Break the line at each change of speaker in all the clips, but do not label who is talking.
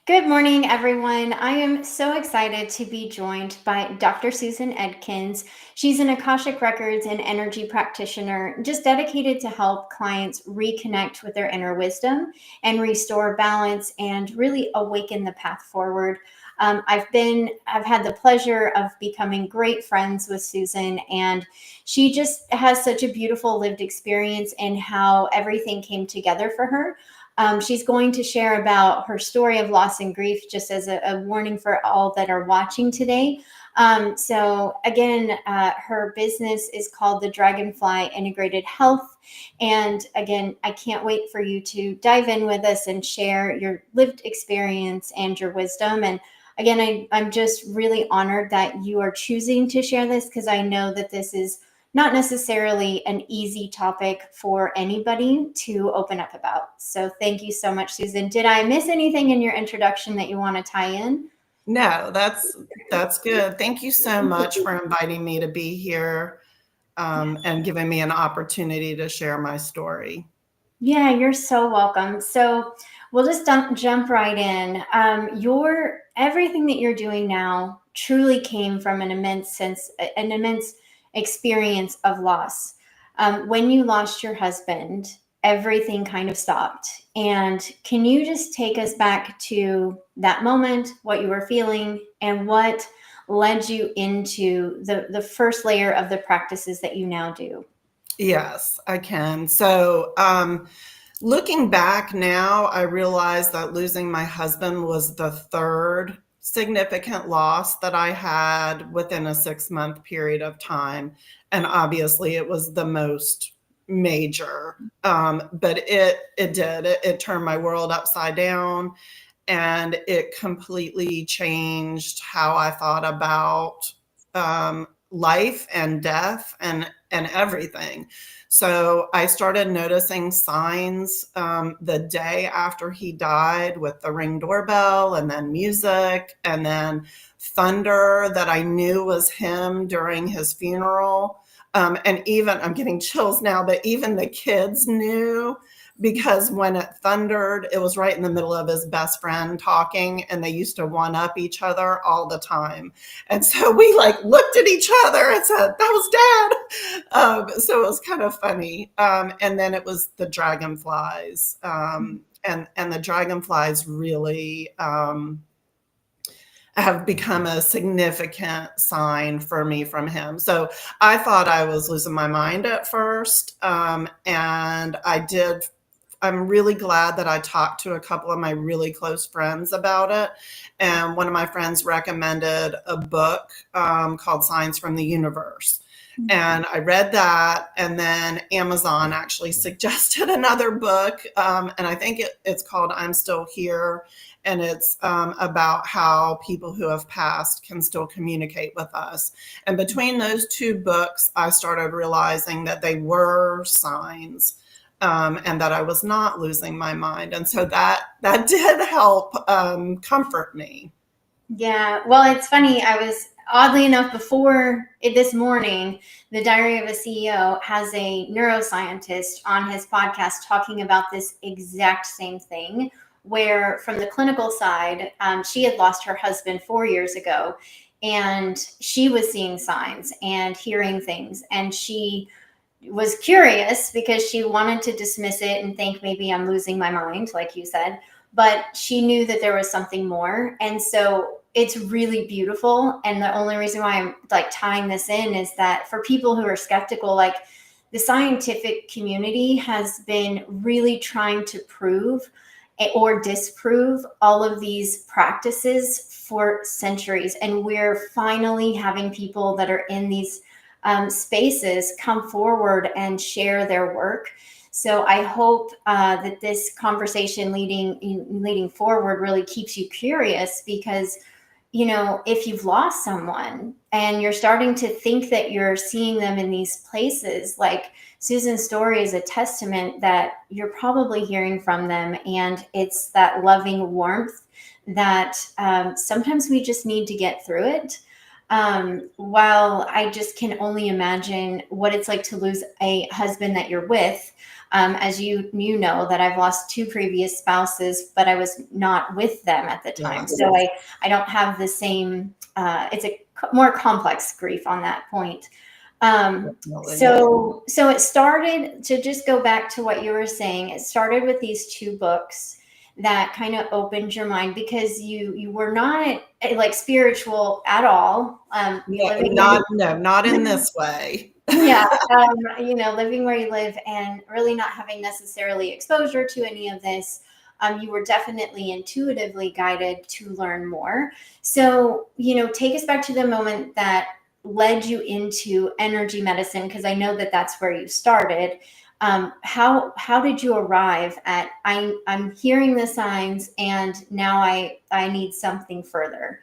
Good morning, everyone. I am so excited to be joined by Dr. Susan Edkins. She's an Akashic Records and energy practitioner, just dedicated to help clients reconnect with their inner wisdom and restore balance and really awaken the path forward. I've had the pleasure of becoming great friends with Susan, and she just has such a beautiful lived experience in how everything came together for her. She's going to share about her story of loss and grief, just as a warning for all that are watching today. Her business is called the Dragonfly Integrated Health. And again, I can't wait for you to dive in with us and share your lived experience and your wisdom. And again, I'm just really honored that you are choosing to share this, because I know that this is not necessarily an easy topic for anybody to open up about. So thank you so much, Susan. Did I miss anything in your introduction that you want to tie in?
No, that's good. Thank you so much for inviting me to be here and giving me an opportunity to share my story.
Yeah, you're so welcome. So we'll just jump right in. Your everything that you're doing now truly came from an immense experience of loss. When you lost your husband, everything kind of stopped. And can you just take us back to that moment, what you were feeling, and what led you into the first layer of the practices that you now do?
Yes, I can. So, looking back now, I realized that losing my husband was the third significant loss that I had within a 6-month period of time. And obviously, it was the most major. But it turned my world upside down, and it completely changed how I thought about life and death and everything. So I started noticing signs the day after he died, with the Ring doorbell and then music and then thunder that I knew was him during his funeral. And even, I'm getting chills now, but even the kids knew, because when it thundered, it was right in the middle of his best friend talking, and they used to one up each other all the time. And so we like looked at each other and said, that was dad. So it was kind of funny. And then it was the dragonflies. And the dragonflies really have become a significant sign for me from him. So I thought I was losing my mind at first. And I'm really glad that I talked to a couple of my really close friends about it. And one of my friends recommended a book called Signs from the Universe. And I read that, and then Amazon actually suggested another book, and I think it's called I'm Still Here, and it's about how people who have passed can still communicate with us. And between those two books, I started realizing that they were signs, and that I was not losing my mind. And so that did help comfort me.
Yeah, well, it's funny. I was oddly enough this morning, the Diary of a CEO has a neuroscientist on his podcast talking about this exact same thing. Where, from the clinical side, she had lost her husband 4 years ago, and she was seeing signs and hearing things, and she was curious because she wanted to dismiss it and think maybe I'm losing my mind, like you said, but she knew that there was something more. And so it's really beautiful. And the only reason why I'm like tying this in is that for people who are skeptical, like, the scientific community has been really trying to prove or disprove all of these practices for centuries. And we're finally having people that are in these spaces come forward and share their work. So I hope that this conversation leading forward really keeps you curious, because if you've lost someone and you're starting to think that you're seeing them in these places, like Susan's story is a testament that you're probably hearing from them, and it's that loving warmth that sometimes we just need to get through it. While I just can only imagine what it's like to lose a husband that you're with, As you know that I've lost 2 previous spouses, but I was not with them at the time.
Yes.
So I don't have the same, it's a more complex grief on that point.
Definitely.
So it started, to just go back to what you were saying, it started with these 2 books that kind of opened your mind, because you were not like spiritual at all.
Not in this way.
Yeah, living where you live and really not having necessarily exposure to any of this. You were definitely intuitively guided to learn more. So, take us back to the moment that led you into energy medicine, because I know that that's where you started. How did you arrive at, I'm hearing the signs and now I need something further?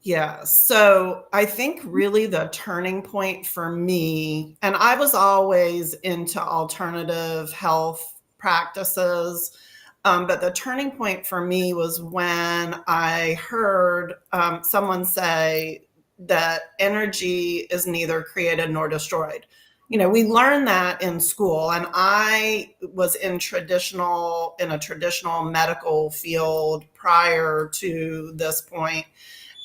Yeah. So I think really the turning point for me, and I was always into alternative health practices, but the turning point for me was when I heard someone say that energy is neither created nor destroyed. We learned that in school, and I was in a traditional medical field prior to this point.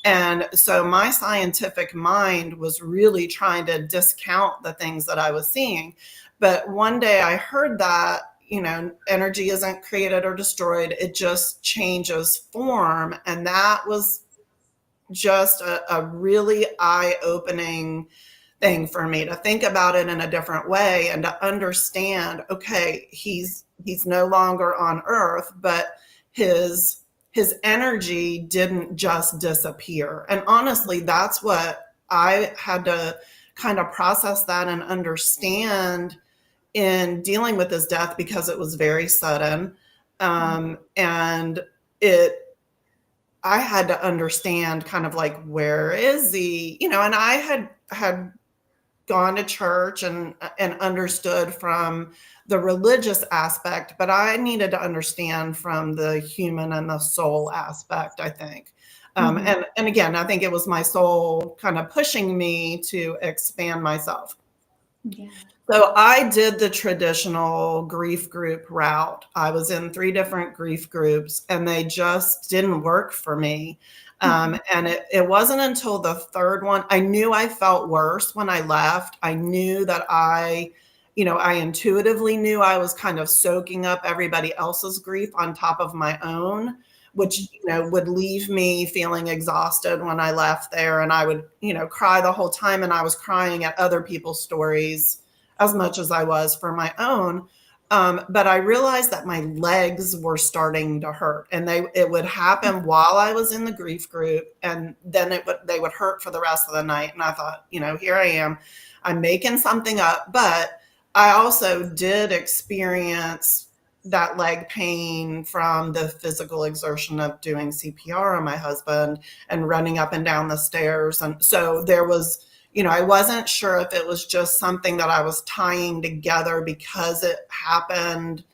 And so my scientific mind was really trying to discount the things that I was seeing. But one day I heard that, energy isn't created or destroyed, it just changes form. And that was just a really eye-opening thing for me to think about it in a different way and to understand, okay, he's no longer on Earth, but his energy didn't just disappear. And honestly, that's what I had to kind of process that and understand in dealing with his death, because it was very sudden. And I had to understand kind of like, where is he? And I had gone to church and understood from the religious aspect, but I needed to understand from the human and the soul aspect, I think. And again, I think it was my soul kind of pushing me to expand myself.
Yeah.
So I did the traditional grief group route. I was in 3 different grief groups, and they just didn't work for me. And it wasn't until the 3rd one, I knew I felt worse when I left. I knew that I intuitively knew I was kind of soaking up everybody else's grief on top of my own, which, would leave me feeling exhausted when I left there. And I would, cry the whole time. And I was crying at other people's stories as much as I was for my own. But I realized that my legs were starting to hurt, and it would happen while I was in the grief group, and then they would hurt for the rest of the night. And I thought, here I am, I'm making something up. But I also did experience that leg pain from the physical exertion of doing CPR on my husband and running up and down the stairs. And so there was, I wasn't sure if it was just something that I was tying together because it happened,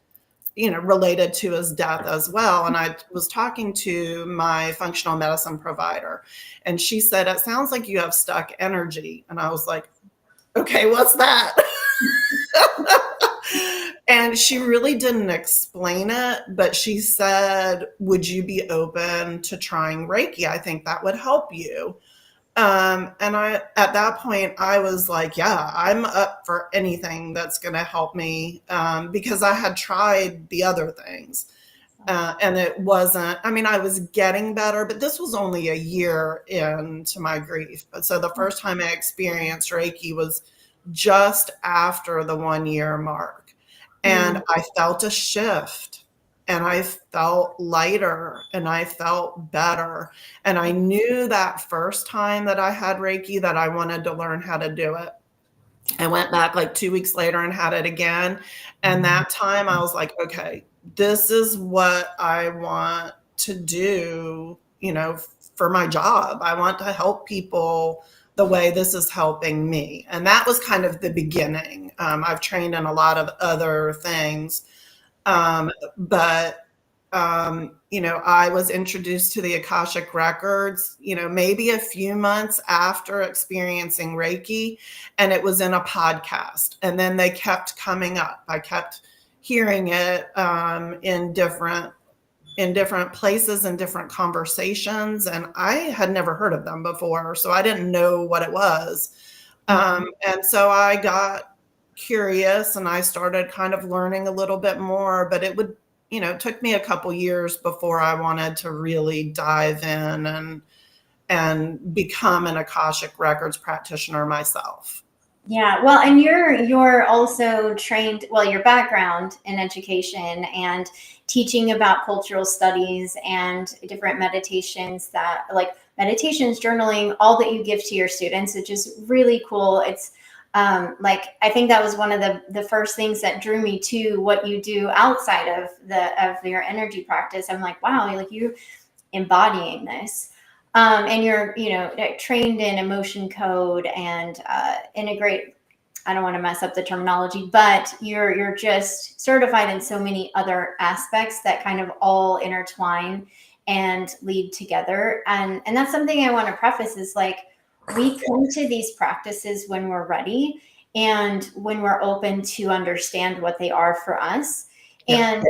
related to his death as well. And I was talking to my functional medicine provider, and she said, it sounds like you have stuck energy. And I was like, okay, what's that? And she really didn't explain it, but she said, would you be open to trying Reiki? I think that would help you. And at that point, I was like, yeah, I'm up for anything that's going to help me, because I had tried the other things. And it wasn't, I was getting better, but this was only a year into my grief. But so the first time I experienced Reiki was just after the 1-year mark. And I felt a shift, and I felt lighter, and I felt better. And I knew that first time that I had Reiki that I wanted to learn how to do it. I went back like 2 weeks later and had it again. And that time I was like, okay, this is what I want to do, for my job. I want to help people the way this is helping me. And that was kind of the beginning. I've trained in a lot of other things. But I was introduced to the Akashic Records, maybe a few months after experiencing Reiki, and it was in a podcast. And then they kept coming up. I kept hearing it in different places and different conversations. And I had never heard of them before, so I didn't know what it was. And so I got curious and I started kind of learning a little bit more, but it took me a couple years before I wanted to really dive in and become an Akashic Records practitioner myself.
Yeah, well, and you're also trained, well, your background in education and teaching about cultural studies and different meditations, that like meditations, journaling, all that you give to your students, which is really cool. It's like I think that was one of the first things that drew me to what you do outside of your energy practice. I'm like, wow, like you embodying this. And you're, trained in emotion code and integrate. I don't want to mess up the terminology, but you're just certified in so many other aspects that kind of all intertwine and lead together. And that's something I want to preface is like we come to these practices when we're ready and when we're open to understand what they are for us.
Yeah.
And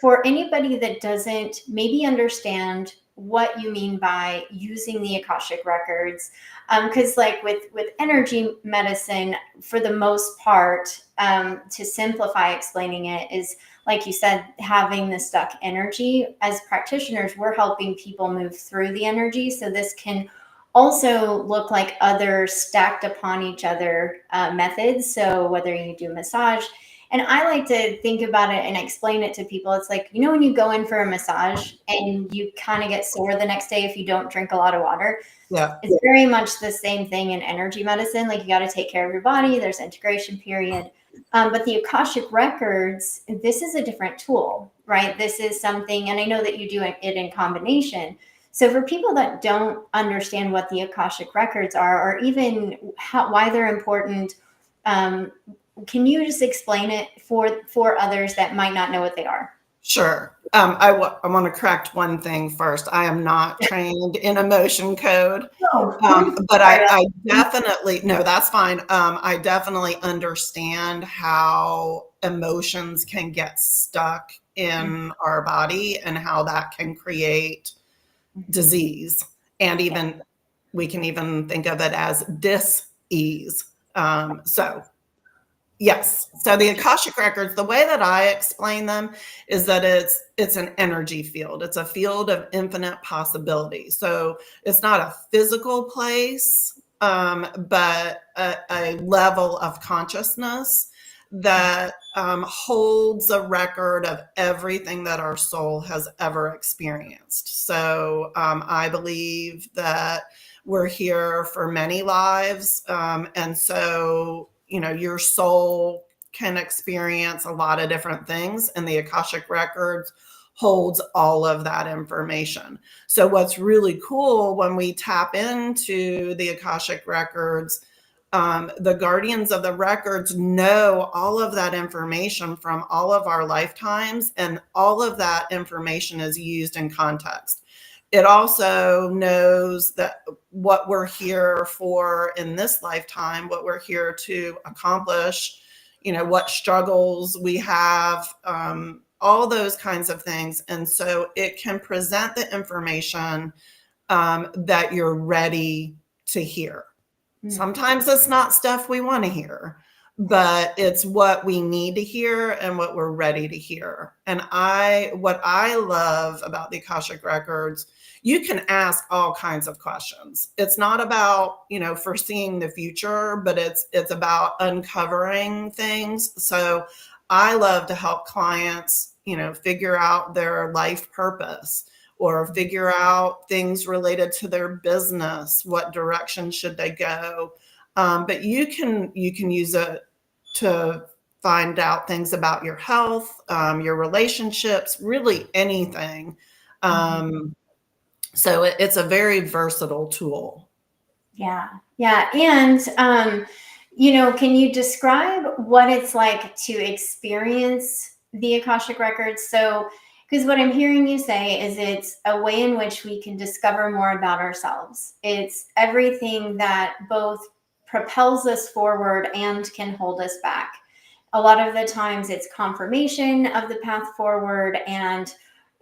for anybody that doesn't maybe understand what you mean by using the Akashic records, because like with energy medicine, for the most part, to simplify explaining it, is like you said, having the stuck energy. As practitioners, we're helping people move through the energy, so this can also look like other stacked upon each other methods. So whether you do massage, and I like to think about it and explain it to people. It's like, when you go in for a massage and you kind of get sore the next day if you don't drink a lot of water.
Yeah.
It's very much the same thing in energy medicine. Like you got to take care of your body. There's integration period. But the Akashic records, this is a different tool, right? This is something, and I know that you do it in combination. So for people that don't understand what the Akashic records are, or even why they're important, can you just explain it for others that might not know what they are?
Sure. I want to correct one thing first. I am not trained in emotion code, but I definitely, no, that's fine. I definitely understand how emotions can get stuck in our body and how that can create disease. And even we can even think of it as dis-ease. Yes. So the Akashic records, the way that I explain them is that it's an energy field. It's a field of infinite possibility. So it's not a physical place, but a level of consciousness that holds a record of everything that our soul has ever experienced. So I believe that we're here for many lives. And so your soul can experience a lot of different things, and the Akashic records holds all of that information. So what's really cool when we tap into the Akashic records, the guardians of the records know all of that information from all of our lifetimes, and all of that information is used in context. It also knows that what we're here for in this lifetime, what we're here to accomplish, what struggles we have, all those kinds of things. And so it can present the information that you're ready to hear. Sometimes it's not stuff we want to hear, but it's what we need to hear and what we're ready to hear. And what I love about the Akashic records, you can ask all kinds of questions. It's not about, foreseeing the future, but it's about uncovering things. So I love to help clients, figure out their life purpose, or figure out things related to their business. What direction should they go? But you can use it to find out things about your health, your relationships, really anything. So it's a very versatile tool.
Yeah. Yeah. And, can you describe what it's like to experience the Akashic records? So, because what I'm hearing you say is it's a way in which we can discover more about ourselves. It's everything that both propels us forward and can hold us back. a lot of the times it's confirmation of the path forward. And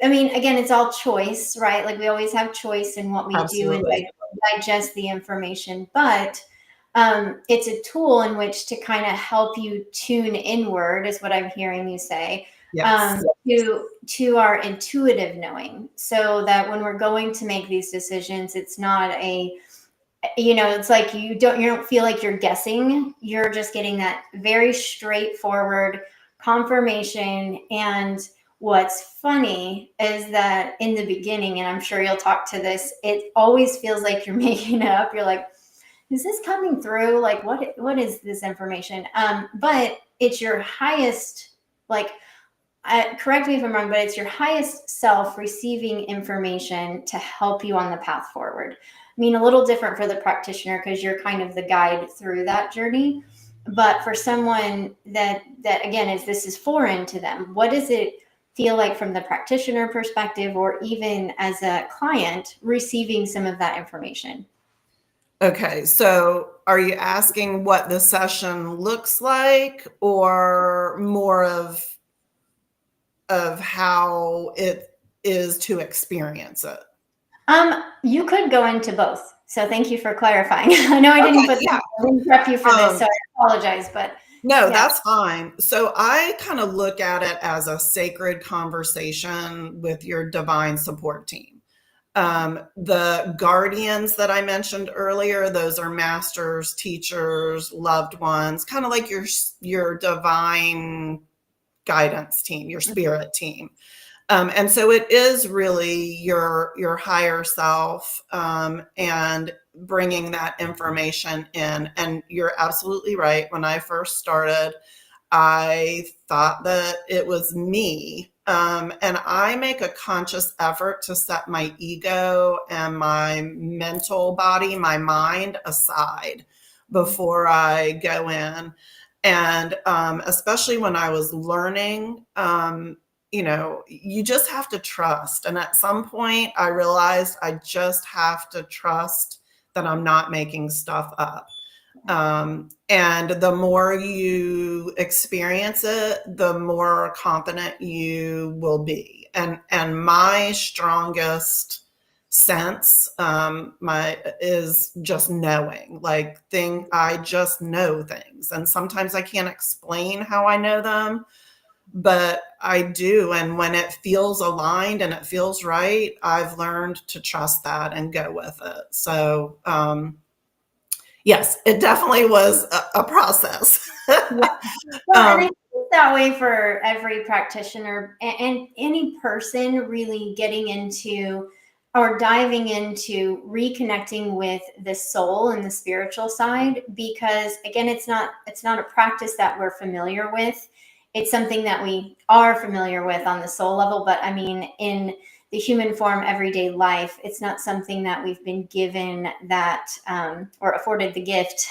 I mean, again, it's all choice, right? Like we always have choice in what we do and
Absolutely.
digest the information, but it's a tool in which to kind of help you tune inward, is what I'm hearing you say,
Yes.
to our intuitive knowing, so that when we're going to make these decisions, it's not a, it's like you don't feel like you're guessing. You're just getting that very straightforward confirmation. And what's funny is that in the beginning, and I'm sure you'll talk to this, it always feels like you're making it up. You're like, is this coming through? Like, what is this information? But it's your highest, like, correct me if I'm wrong, but it's your highest self receiving information to help you on the path forward. I mean, a little different for the practitioner because you're kind of the guide through that journey. But for someone that again this is foreign to them, what does it feel like from the practitioner perspective, or even as a client receiving some of that information?
Okay, so are you asking what the session looks like, or more of how it is to experience it?
You could go into both. So thank you for clarifying. I know I didn't
Okay, yeah.
I didn't prep you for this, so I apologize, but
No,
yeah.
that's fine. So I kind of look at it as a sacred conversation with your divine support team. The guardians that I mentioned earlier, those are masters, teachers, loved ones, kind of like your divine guidance team, your spirit team. And so it is really your higher self, and bringing that information in. And you're absolutely right. When I first started, I thought that it was me. And I make a conscious effort to set my ego and my mental body, my mind aside before I go in. And especially when I was learning, you just have to trust. And at some point, I realized I just have to trust that I'm not making stuff up. And the more you experience it, the more confident you will be. And my strongest sense is just knowing, like I just know things. And sometimes I can't explain how I know them, but I do. And when it feels aligned and it feels right, I've learned to trust that and go with it. So, yes, it definitely was a process.
Yeah. Well, and I think it's that way for every practitioner and any person really getting into or diving into reconnecting with the soul and the spiritual side, because again, it's not a practice that we're familiar with. It's something that we are familiar with on the soul level, but I mean, in the human form, everyday life, it's not something that we've been given that or afforded the gift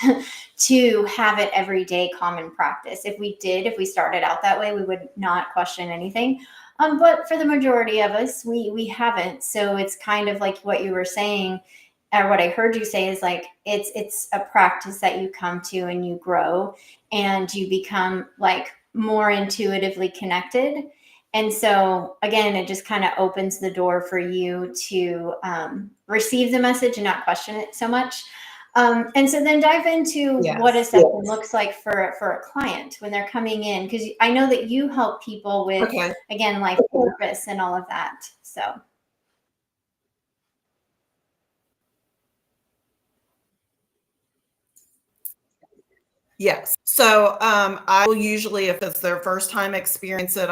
to have it everyday common practice. If we started out that way, we would not question anything. But for the majority of us, we haven't. So it's kind of like what you were saying, or what I heard you say is like it's a practice that you come to and you grow and you become like more intuitively connected. And so again, it just kind of opens the door for you to receive the message and not question it so much. And so then dive into what a session looks like for a client when they're coming in, because I know that you help people with,
Okay.
again, life purpose and all of that. So.
Yes. So I will usually, if it's their first time experience it,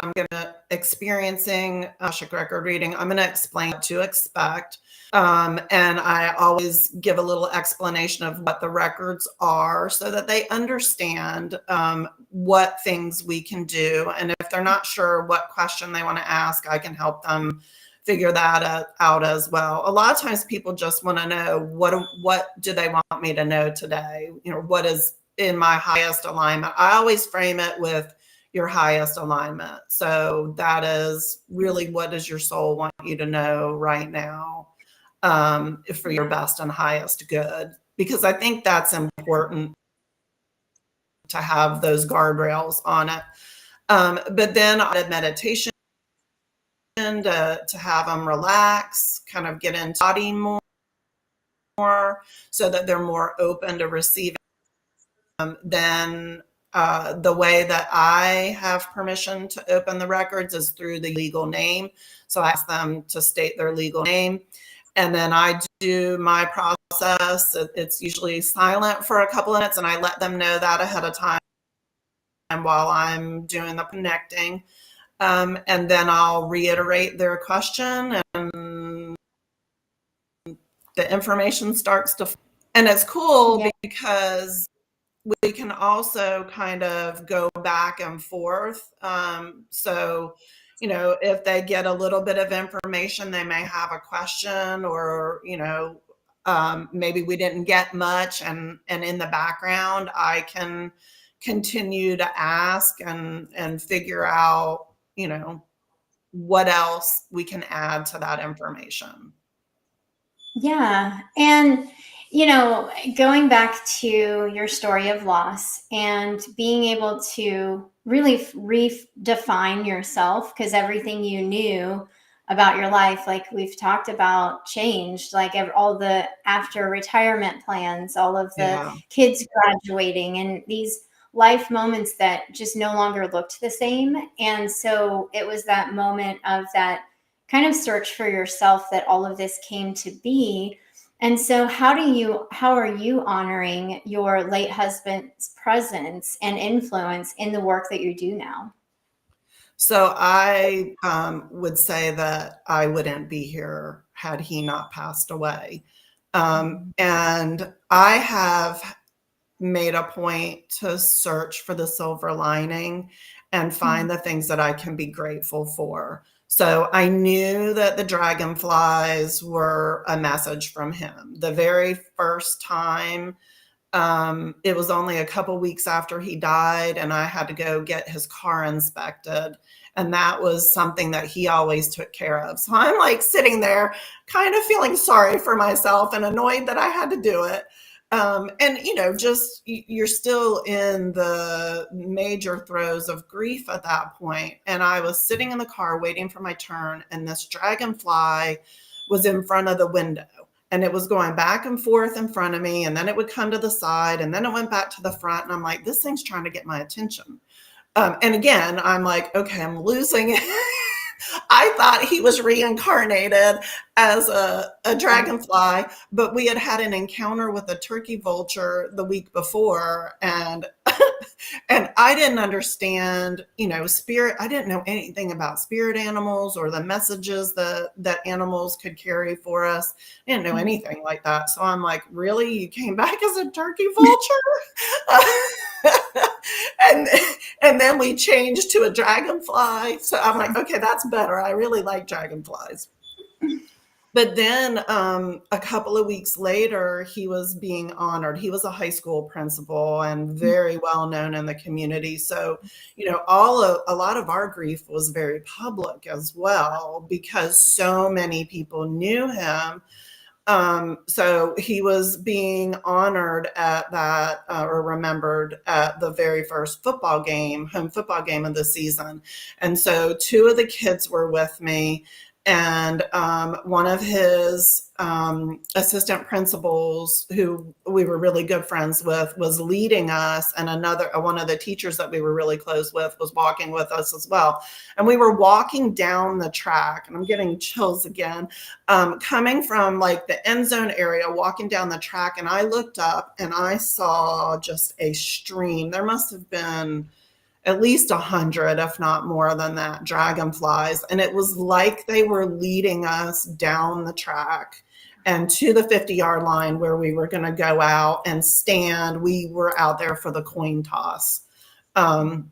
experiencing Akashic record reading, I'm going to explain what to expect. And I always give a little explanation of what the records are so that they understand what things we can do. And if they're not sure what question they want to ask, I can help them figure that out as well. A lot of times people just want to know what do they want me to know today? What is in my highest alignment. I always frame it with your highest alignment. So that is really, what does your soul want you to know right now, for your best and highest good? Because I think that's important to have those guardrails on it. But then I did meditation to have them relax, kind of get into body more so that they're more open to receiving. Then the way that I have permission to open the records is through the legal name. So I ask them to state their legal name. And then I do my process. It's usually silent for a couple of minutes, and I let them know that ahead of time while I'm doing the connecting. And then I'll reiterate their question, and the information starts to, and it's cool because we can also kind of go back and forth. So, you know, if they get a little bit of information, they may have a question, or, you know, maybe we didn't get much, and in the background, I can continue to ask and figure out, you know, what else we can add to that information.
Yeah. And, you know, going back to your story of loss and being able to really redefine yourself, because everything you knew about your life, like we've talked about, changed, like all the after retirement plans, all of the kids graduating, and these life moments that just no longer looked the same. And so it was that moment of that kind of search for yourself that all of this came to be. And so how are you honoring your late husband's presence and influence in the work that you do now?
So I would say that I wouldn't be here had he not passed away. And I have made a point to search for the silver lining and find the things that I can be grateful for. So I knew that the dragonflies were a message from him. The very first time, it was only a couple weeks after he died, and I had to go get his car inspected. And that was something that he always took care of. So I'm like sitting there kind of feeling sorry for myself and annoyed that I had to do it. And, you know, just you're still in the major throes of grief at that point. And I was sitting in the car waiting for my turn, and this dragonfly was in front of the window, and it was going back and forth in front of me. And then it would come to the side, and then it went back to the front. And I'm like, this thing's trying to get my attention. And again, I'm like, okay, I'm losing it. I thought he was reincarnated as a dragonfly, but we had had an encounter with a turkey vulture the week before, and and I didn't understand, you know, spirit. I didn't know anything about spirit animals or the messages that animals could carry for us. I didn't know anything like that. So I'm like, really? You came back as a turkey vulture? And then we changed to a dragonfly. So I'm like, okay, that's better. I really like dragonflies. But then a couple of weeks later, he was being honored. He was a high school principal and very well known in the community. So, you know, a lot of our grief was very public as well, because so many people knew him. So he was being honored at that, or remembered at the very first home football game of the season. And so two of the kids were with me, and one of his assistant principals, who we were really good friends with, was leading us, and one of the teachers that we were really close with was walking with us as well. And we were walking down the track, and I'm getting chills again, coming from like the end zone area, walking down the track, and I looked up and I saw just a stream. There must have been at least 100, if not more than that, dragonflies. And it was like they were leading us down the track and to the 50-yard line where we were going to go out and stand. We were out there for the coin toss. And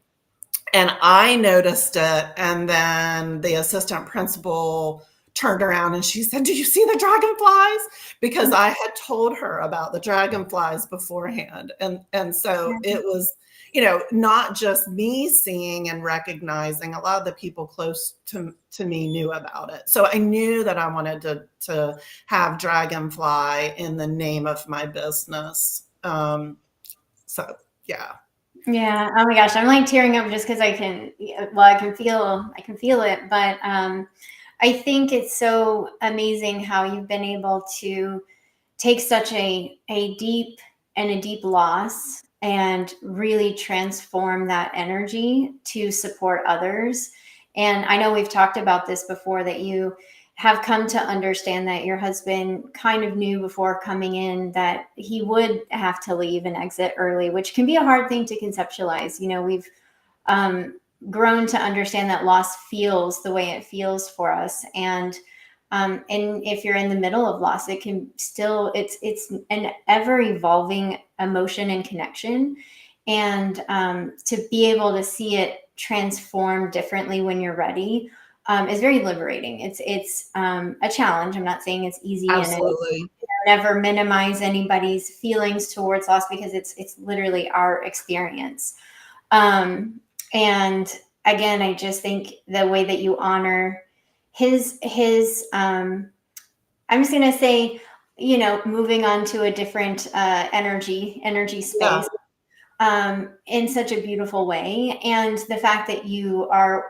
I noticed it. And then the assistant principal turned around and she said, "Do you see the dragonflies?" Because I had told her about the dragonflies beforehand. And so it was, you know, not just me seeing and recognizing. A lot of the people close to me knew about it. So I knew that I wanted to have Dragonfly in the name of my business. So, yeah.
Yeah. Oh my gosh, I'm like tearing up just because I can feel it. But I think it's so amazing how you've been able to take such a deep loss and really transform that energy to support others. And I know we've talked about this before, that you have come to understand that your husband kind of knew before coming in that he would have to leave and exit early, which can be a hard thing to conceptualize. We've um, grown to understand that loss feels the way it feels for us. And if you're in the middle of loss, it can still, it's an ever evolving emotion and connection. And to be able to see it transform differently when you're ready is very liberating. It's a challenge. I'm not saying it's easy, and
Absolutely.
never minimize anybody's feelings towards loss, because it's literally our experience. And again, I just think the way that you honor his I'm just gonna say, moving on to a different energy
Yeah.
space, in such a beautiful way. And the fact that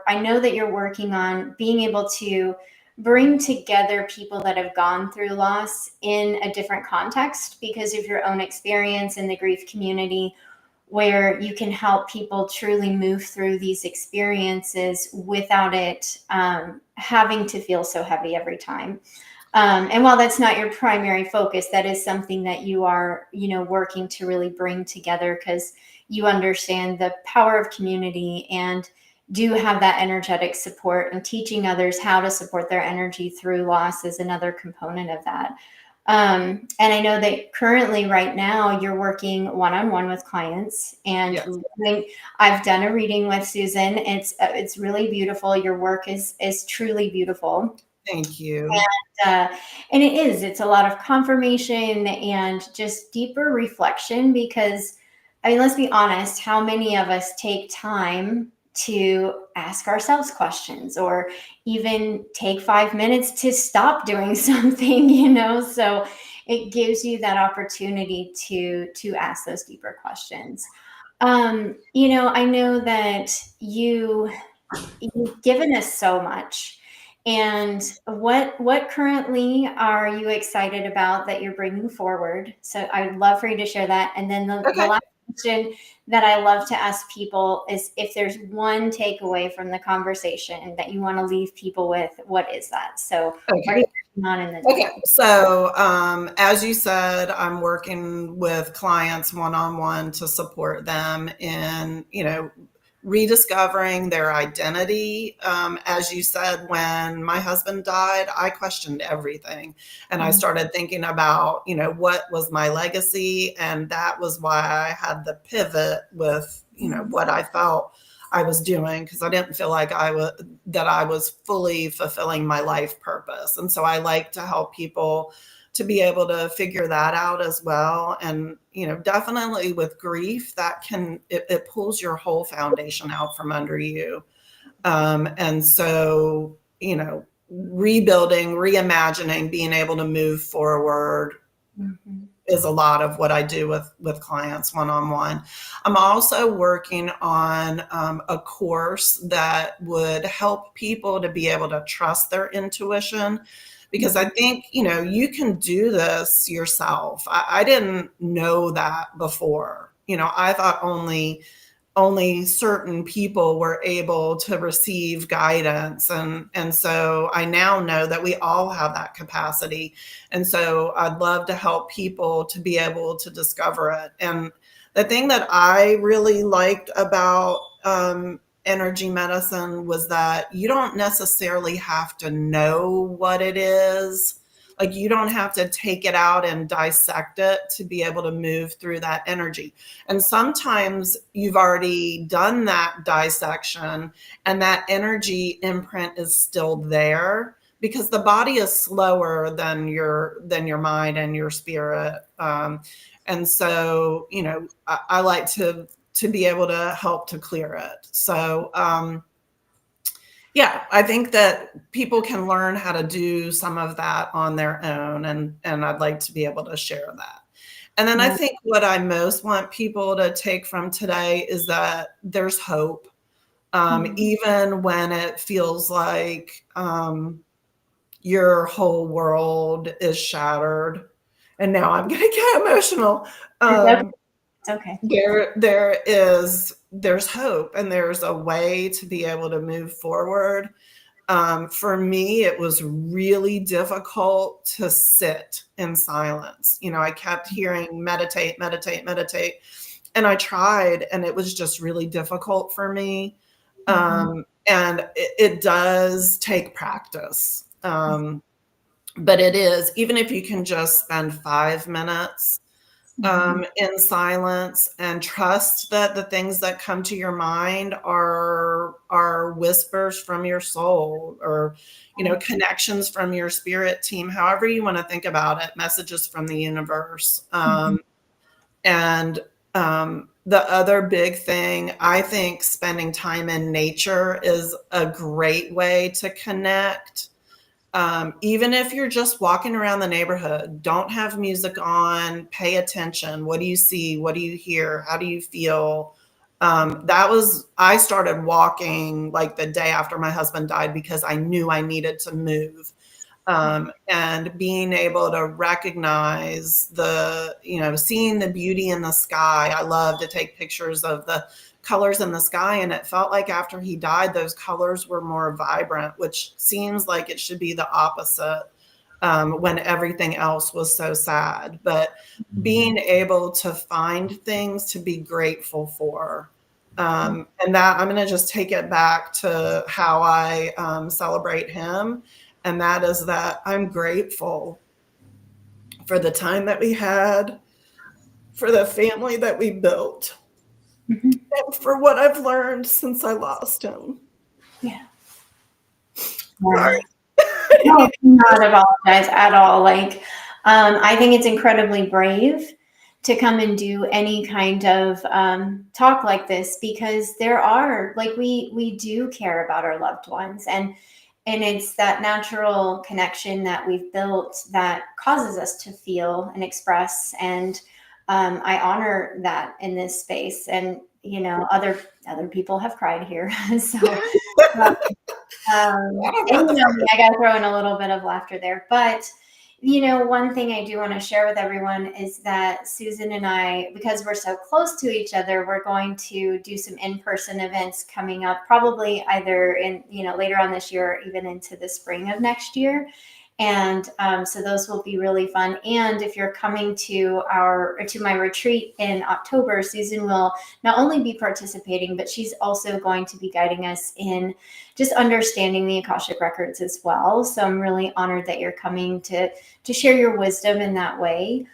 I know that you're working on being able to bring together people that have gone through loss in a different context because of your own experience in the grief community, where you can help people truly move through these experiences without it having to feel so heavy every time. And while that's not your primary focus, that is something that you are, working to really bring together, because you understand the power of community and do have that energetic support, and teaching others how to support their energy through loss is another component of that. And I know that currently, right now, you're working one-on-one with clients, and
Yes.
I've done a reading with Susan. It's really beautiful. Your work is truly beautiful.
Thank you.
uh, and it's a lot of confirmation and just deeper reflection, because I mean, let's be honest, how many of us take time to ask ourselves questions, or even take 5 minutes to stop doing something, so it gives you that opportunity to ask those deeper questions. I know that you've given us so much. And what currently are you excited about that you're bringing forward? So I'd love for you to share that. And then the
Okay.
last question that I love to ask people is, if there's one takeaway from the conversation that you want to leave people with, what is that? So what are
Okay.
you working on in the
Okay. So, as you said, I'm working with clients one-on-one to support them in, rediscovering their identity. As you said, when my husband died, I questioned everything, and I started thinking about, what was my legacy, and that was why I had the pivot with, what I felt I was doing, because I didn't feel like I was fully fulfilling my life purpose. And so I like to help people to be able to figure that out as well. And, definitely with grief, it pulls your whole foundation out from under you. And so, rebuilding, reimagining, being able to move forward
Mhm.
is a lot of what I do with clients one-on-one. I'm also working on a course that would help people to be able to trust their intuition, because I think, you can do this yourself. I didn't know that before. I thought only certain people were able to receive guidance, and so I now know that we all have that capacity. And so I'd love to help people to be able to discover it. And the thing that I really liked about energy medicine was that you don't necessarily have to know what it is. Like, you don't have to take it out and dissect it to be able to move through that energy. And sometimes you've already done that dissection, and that energy imprint is still there, because the body is slower than your mind and your spirit. And so, I like to be able to help to clear it. So, yeah, I think that people can learn how to do some of that on their own, and I'd like to be able to share that. And then I think what I most want people to take from today is that there's hope. Even when it feels like your whole world is shattered. And now I'm going to get emotional.
It's okay.
There's hope, and there's a way to be able to move forward. For me, it was really difficult to sit in silence. I kept hearing meditate, meditate, meditate. And I tried, and it was just really difficult for me. And it does take practice. But it is, even if you can just spend 5 minutes in silence and trust that the things that come to your mind are whispers from your soul, or connections from your spirit team, however you want to think about it, messages from the universe. And the other big thing, I think spending time in nature is a great way to connect. Even if you're just walking around the neighborhood, don't have music on, pay attention. What do you see? What do you hear? How do you feel? I started walking like the day after my husband died because I knew I needed to move. And being able to recognize seeing the beauty in the sky. I love to take pictures of the colors in the sky, and it felt like after he died, those colors were more vibrant, which seems like it should be the opposite when everything else was so sad. But being able to find things to be grateful for. And that I'm going to just take it back to how I celebrate him. And that is that I'm grateful for the time that we had, for the family that we built, and for what I've learned since I lost him.
Yeah. Sorry. No, not apologize at all. I think it's incredibly brave to come and do any kind of talk like this, because there are, we do care about our loved ones, and it's that natural connection that we've built that causes us to feel and express. And I honor that in this space. And, other people have cried here. So, I got to throw in a little bit of laughter there. But, one thing I do want to share with everyone is that Susan and I, because we're so close to each other, we're going to do some in-person events coming up, probably either in, later on this year or even into the spring of next year. And so those will be really fun. And if you're coming to my retreat in October, Susan will not only be participating, but she's also going to be guiding us in just understanding the Akashic Records as well. So I'm really honored that you're coming to share your wisdom in that way.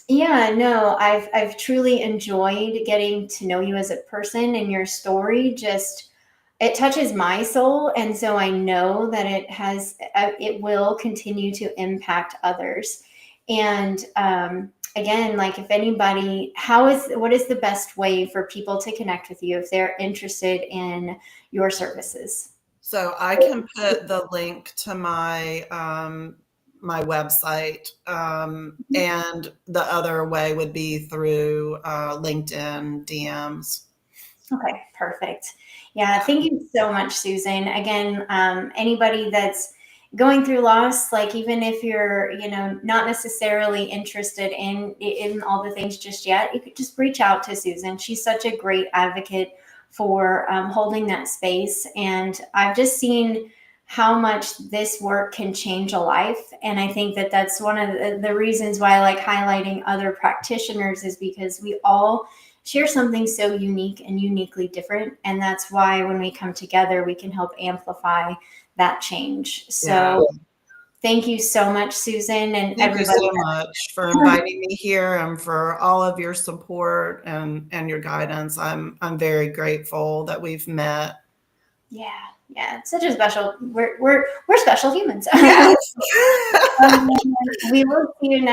Yeah, no, I've truly enjoyed getting to know you as a person, and your story it touches my soul. And so I know that it will continue to impact others. And again, if anybody, what is the best way for people to connect with you if they're interested in your services?
So I can put the link to my my website, and the other way would be through LinkedIn DMs.
Okay, perfect. Yeah, thank you so much, Susan. Again, anybody that's going through loss, even if you're, not necessarily interested in all the things just yet, you could just reach out to Susan. She's such a great advocate for holding that space. And I've just seen how much this work can change a life. And I think that that's one of the reasons why I like highlighting other practitioners, is because we all share something so unique and uniquely different. And that's why when we come together, we can help amplify that change. So thank you so much, Susan, and
thank
everybody.
you so much for inviting me here, and for all of your support and your guidance. I'm very grateful that we've met.
Yeah, it's such a special. We're special humans.
Yes.
We will see you next.